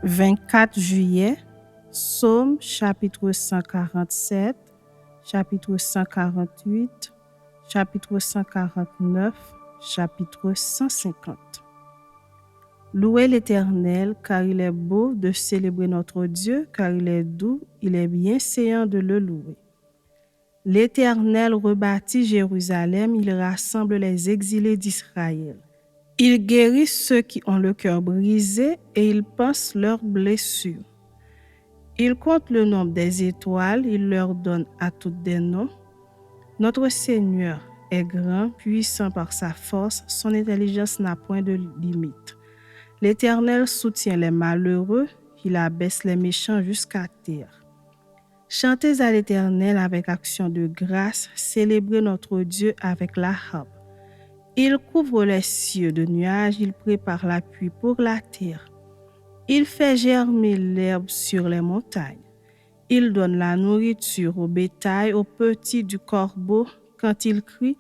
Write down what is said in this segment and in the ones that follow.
24 juillet, Psaume chapitre 147, chapitre 148, chapitre 149, chapitre 150. Louez l'Éternel, car il est beau de célébrer notre Dieu, car il est doux, il est bienséant de le louer. L'Éternel rebâtit Jérusalem, il rassemble les exilés d'Israël. Il guérit ceux qui ont le cœur brisé et il pense leurs blessures. Il compte le nombre des étoiles, il leur donne à toutes des noms. Notre Seigneur est grand, puissant par sa force, son intelligence n'a point de limite. L'Éternel soutient les malheureux, il abaisse les méchants jusqu'à terre. Chantez à l'Éternel avec action de grâce, célébrez notre Dieu avec la harpe. Il couvre les cieux de nuages, il prépare la pluie pour la terre. Il fait germer l'herbe sur les montagnes. Il donne la nourriture au bétail, aux petits du corbeau. Quand il crie,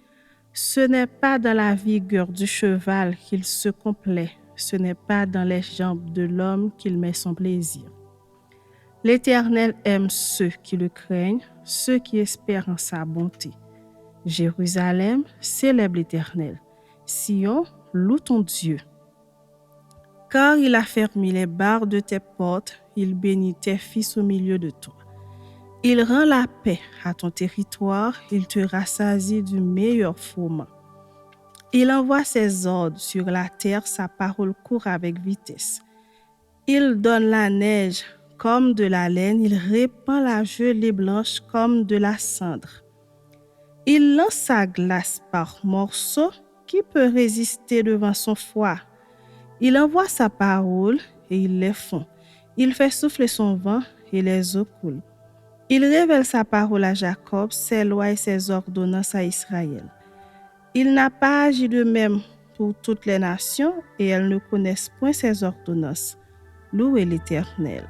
ce n'est pas dans la vigueur du cheval qu'il se complaît, ce n'est pas dans les jambes de l'homme qu'il met son plaisir. L'Éternel aime ceux qui le craignent, ceux qui espèrent en sa bonté. Jérusalem, célèbre l'Éternel. Sion, loue ton Dieu. Car il a fermé les barres de tes portes, il bénit tes fils au milieu de toi. Il rend la paix à ton territoire, il te rassasie du meilleur froment. Il envoie ses ordres sur la terre, sa parole court avec vitesse. Il donne la neige comme de la laine, il répand la gelée blanche comme de la cendre. Il lance sa glace par morceaux, qui peut résister devant son froid? Il envoie sa parole et il les fond. Il fait souffler son vent et les eaux coulent. Il révèle sa parole à Jacob, ses lois et ses ordonnances à Israël. Il n'a pas agi de même pour toutes les nations et elles ne connaissent point ses ordonnances. Louez l'Éternel.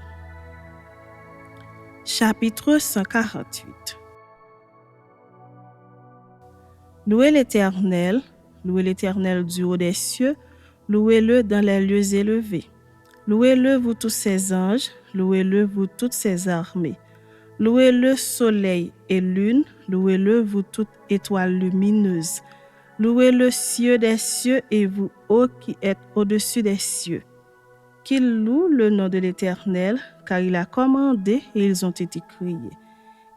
Chapitre 148. Louez l'Éternel du haut des cieux, louez-le dans les lieux élevés. Louez-le, vous tous ses anges, louez-le, vous toutes ses armées. Louez-le, soleil et lune, louez-le, vous toutes étoiles lumineuses. Louez le cieux des cieux et vous, ô qui êtes au-dessus des cieux. Qu'ils louent le nom de l'Éternel, car il a commandé et ils ont été créés.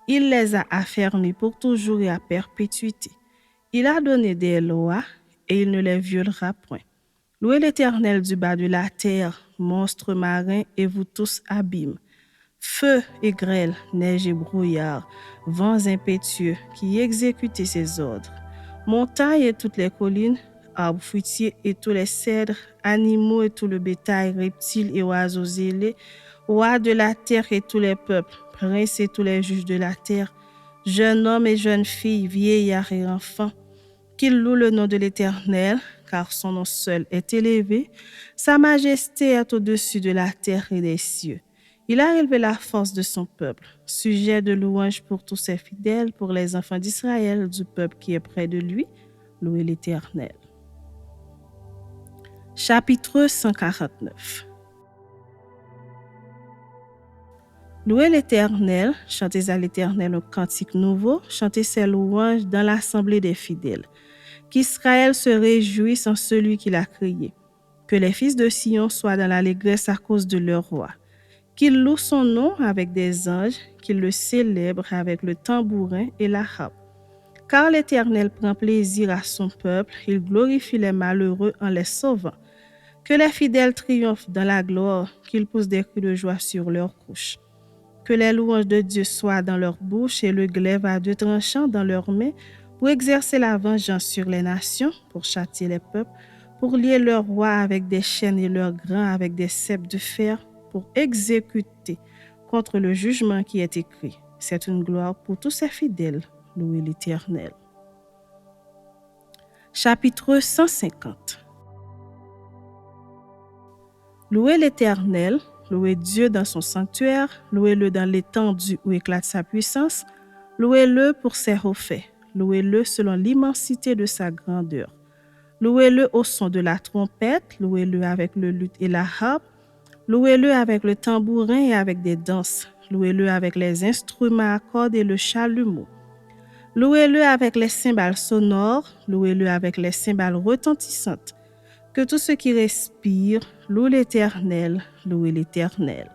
Il les a affermis pour toujours et à perpétuité. Il a donné des lois et il ne les violera point. Louez l'Éternel du bas de la terre, monstres marins et vous tous abîmes. Feu et grêle, neige et brouillard, vents impétueux qui exécutez ses ordres. Montagnes et toutes les collines, arbres fruitiers et tous les cèdres, animaux et tout le bétail, reptiles et oiseaux ailés, rois de la terre et tous les peuples, princes et tous les juges de la terre, jeunes hommes et jeunes filles, vieillards et enfants, qu'ils louent le nom de l'Éternel, car son nom seul est élevé, sa majesté est au-dessus de la terre et des cieux. Il a élevé la force de son peuple, sujet de louange pour tous ses fidèles, pour les enfants d'Israël, du peuple qui est près de lui. Louez l'Éternel. Chapitre 149. Louez l'Éternel, chantez à l'Éternel un cantique nouveau, chantez ses louanges dans l'assemblée des fidèles. Qu'Israël se réjouisse en celui qui l'a créé. Que les fils de Sion soient dans l'allégresse à cause de leur roi. Qu'ils louent son nom avec des anges, qu'ils le célèbrent avec le tambourin et la harpe. Car l'Éternel prend plaisir à son peuple, il glorifie les malheureux en les sauvant. Que les fidèles triomphent dans la gloire, qu'ils poussent des cris de joie sur leurs couches. Que les louanges de Dieu soient dans leur bouche et le glaive à deux tranchants dans leurs mains, pour exercer la vengeance sur les nations, pour châtier les peuples, pour lier leurs rois avec des chaînes et leurs grands avec des ceps de fer, pour exécuter contre le jugement qui est écrit. C'est une gloire pour tous ses fidèles. Louez l'Éternel. Chapitre 150. Louez l'Éternel, louez Dieu dans son sanctuaire, louez-le dans l'étendue où éclate sa puissance, louez-le pour ses hauts faits, louez-le selon l'immensité de sa grandeur. Louez-le au son de la trompette, louez-le avec le luth et la harpe, Louez-le avec le tambourin et avec des danses. Louez-le avec les instruments à cordes et le chalumeau. Louez-le avec les cymbales sonores. Louez-le avec les cymbales retentissantes. Que tout ce qui respire loue l'Éternel, louez l'Éternel.